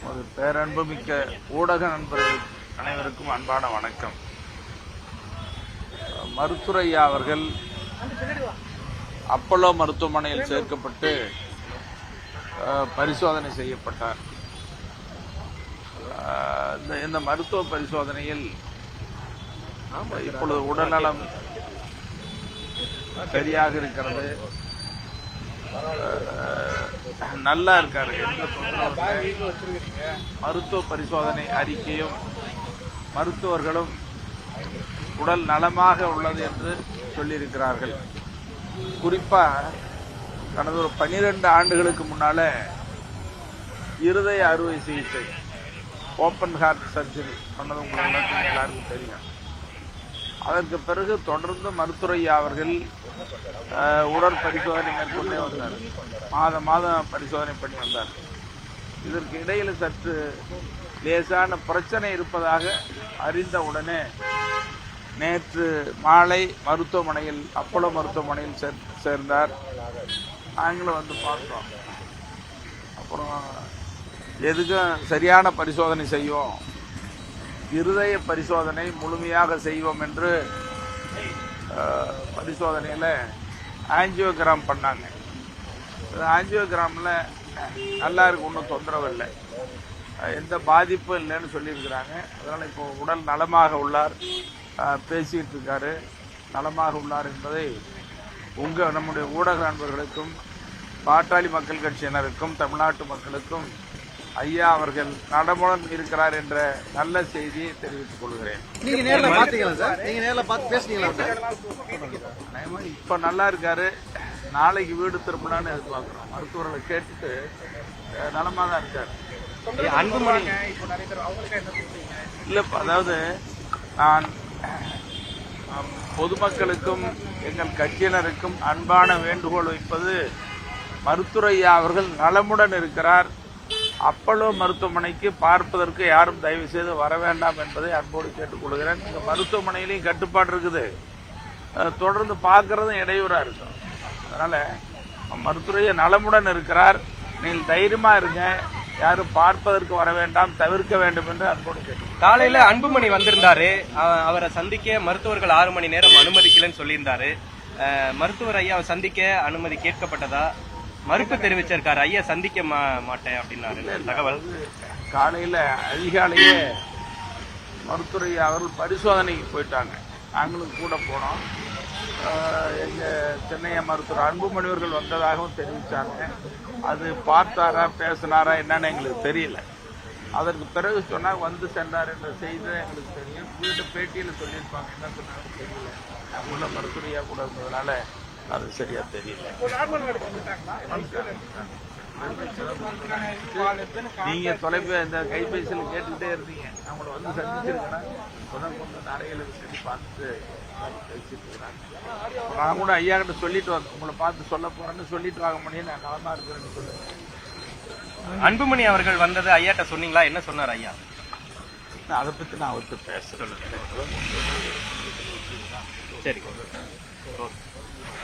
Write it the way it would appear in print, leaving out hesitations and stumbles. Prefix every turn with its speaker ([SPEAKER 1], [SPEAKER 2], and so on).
[SPEAKER 1] ஒரு பேரன்புமிக்க ஊடக நண்பர்கள் அனைவருக்கும் அன்பான வணக்கம். மருத்துரையா அவர்கள் அப்போலோ மருத்துவமனையில் சேர்க்கப்பட்டு பரிசோதனை செய்யப்பட்டார். இந்த மருத்துவ பரிசோதனையில் இப்பொழுது உடல்நலம் சரியாக இருக்கிறது, நல்லா இருக்காரு. மருத்துவ பரிசோதனை அறிக்கையும் மருத்துவர்களும் உடல் நலமாக உள்ளது என்று சொல்லியிருக்கிறார்கள். குறிப்பா கடந்த ஒரு 12 ஆண்டுகளுக்கு முன்னால இருதய அறுவை சிகிச்சை ஓப்பன் ஹார்ட் சர்ஜரி பண்ணது உங்களுக்கு எல்லாருக்கும் தெரியும். அதற்கு பிறகு தொடர்ந்து மருத்துரையா அவர்கள் உடல் பரிசோதனை மேற்கொண்டே வந்தார். மாதம் பரிசோதனை பண்ணி வந்தார். இதற்கு இடையில் சற்று லேசான பிரச்சனை இருப்பதாக அறிந்த உடனே நேற்று மாலை மருத்துவமனையில் அப்போலோ மருத்துவமனையில் சேர்ந்தார். நாங்களும் வந்து பார்த்தோம். அப்புறம் எதுக்கும் சரியான பரிசோதனை செய்வோம், இருதய பரிசோதனை முழுமையாக செய்வோம் என்று பரிசோதனையில் ஆஞ்சியோகிராம் பண்ணாங்க. ஆஞ்சியோகிராமில் நல்லா இருக்கு, ஒன்றும் தொந்தரவு இல்லை, எந்த பாதிப்பும் இல்லைன்னு சொல்லியிருக்கிறாங்க. அதனால் இப்போ உடல் நலமாக உள்ளார், பேசிகிட்டு இருக்காரு, நலமாக உள்ளார் என்பதை நம்முடைய ஊடக நண்பர்களுக்கும் பாட்டாளி மக்கள் கட்சியினருக்கும் தமிழ்நாட்டு மக்களுக்கும் ஐயா அவர்கள் நலமுடன் இருக்கிறார் என்ற நல்ல செய்தியை தெரிவித்துக் கொள்கிறேன். இப்ப நல்லா இருக்காரு, நாளைக்கு வீடு திரும்பலான்னு எதிர்பார்க்கிறோம். மருத்துவர்களை கேட்டுட்டு நலமா தான் இருக்காரு. இல்ல, அதாவது நான் பொதுமக்களுக்கும் எங்கள் கட்சியினருக்கும் அன்பான வேண்டுகோள் வைப்பது, மருத்துரையா அவர்கள் நலமுடன் இருக்கிறார். அப்போலோ மருத்துவமனைக்கு பார்ப்பதற்கு யாரும் தயவு செய்து வர வேண்டாம் என்பதை அன்போடு கேட்டுக்கொள்கிறேன். இந்த மருத்துவமனையிலையும் கட்டுப்பாடு இருக்குது, தொடர்ந்து பார்க்கறதும் இடையூறா இருக்கும். அதனால மருத்துரையா நலமுடன் இருக்கிறார், நீங்கள் தைரியமா இருங்க, யாரும் பார்ப்பதற்கு வர வேண்டாம், தவிர்க்க வேண்டும் என்று அன்போடு கேட்டு.
[SPEAKER 2] காலையில அன்புமணி வந்திருந்தாரு, அவரை சந்திக்க மருத்துவர்கள் 6 மணி நேரம் அனுமதிக்கலன்னு சொல்லியிருந்தாரு. மருத்துவர் ஐயாவை சந்திக்க அனுமதி கேட்கப்பட்டதா? மறுப்பு தெரிவிச்சிருக்காரு, ஐயா சந்திக்க மாட்டேன் அப்படின்னாரு தகவல்.
[SPEAKER 1] காலையில அதிகாலையே மருத்துரையா அவர்கள் பரிசோதனைக்கு போயிட்டாங்க, நாங்களும் கூட போனோம். எங்க சென்னைய மருத்துவர் அன்புமணிவர்கள் வந்ததாகவும் தெரிவித்தாங்க. அது பார்த்தாரா பேசினாரா என்னன்னு எங்களுக்கு தெரியல. அதற்கு பிறகு சொன்னாங்க வந்து சென்றார் என்ற செய்தி எங்களுக்கு தெரியும். வீட்டு பேட்டியில் சொல்லியிருப்பாங்க, என்ன சொன்னாங்க தெரியல. உள்ள மருத்துரையா கூட இருந்ததுனால அது சரியா தெரியல. நீங்க இந்த கைபேசியில் கேட்டுக்கிட்டே இருந்தீங்க, அவங்கள வந்து சந்திச்சிருக்கேன். கொஞ்சம் அறையில சொல்லி பார்த்துட்டு பேசிட்டு இருக்கிறாங்க. நான் கூட ஐயா கிட்ட சொல்லிட்டு வந்தேன், உங்களை பார்த்து சொல்ல போறேன்னு சொல்லிட்டு வாங்க முடியும், நான் நலமா இருக்கிறேன்னு சொல்லுவேன்.
[SPEAKER 2] அன்புமணி அவர்கள் வந்தது ஐயாட்ட சொன்னீங்களா? என்ன சொன்னார் ஐயா?
[SPEAKER 1] அதை பத்தி நான் அவர்கிட்ட பேச சொல்லுங்க.
[SPEAKER 2] சரி.